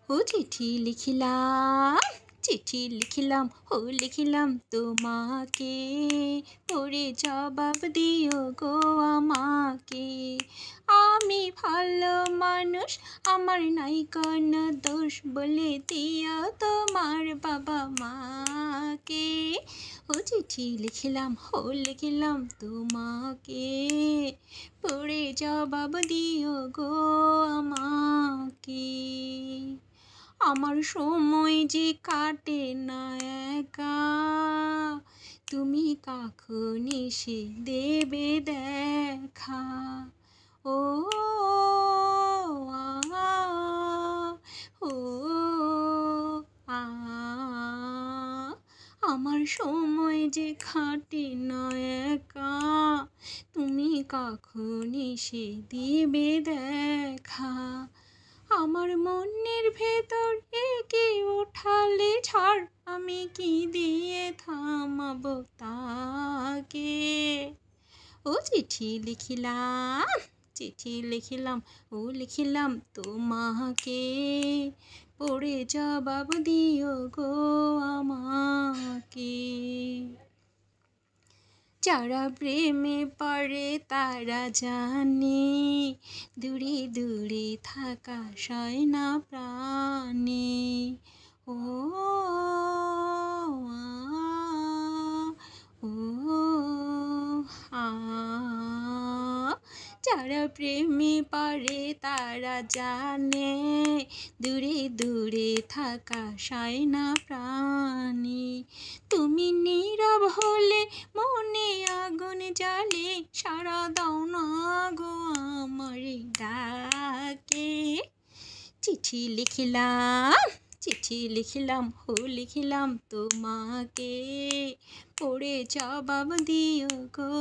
ও চিঠি লিখিলাম লিখিলাম তোমাকে, পড়ে জবাব দিও গো আমাকে। আমি ভালো মানুষ, আমার নাই কোনো দোষ, বলে দিও তোমার বাবা মাকে। ও চিঠি লিখিলাম তোমাকে, পড়ে জবাব দিও গো আমাকে। আমার সময় যে কাটে না একা, তুমি কখন এসে দেবে দেখা। ও আ ও আ আমার সময় যে কাটে না একা, তুমি কখন এসে দিবে দেখা। আমার মনের ভেতর একে ওঠালে ঝড়, আমি কি দিয়ে থামাবো তাকে। ও চিঠি লিখিলাম লিখিলাম তোমাকে, পড়ে জবাব দিও গো আমাকে। যারা প্রেমে পড়ে তারা জানে, দূরে দূরে থাকা সয় না প্রাণে। ও আ ও আ যারা প্রেমে পড়ে তারা জানে, দূরে দূরে থাকা সয় না প্রাণে। তুমি নীরব হলে মনে আগুন জ্বালে, সাড়া দাও না গো আমার ডাকে। চিঠি লিখিলাম তোমাকে, পড়ে জবাব দিও গো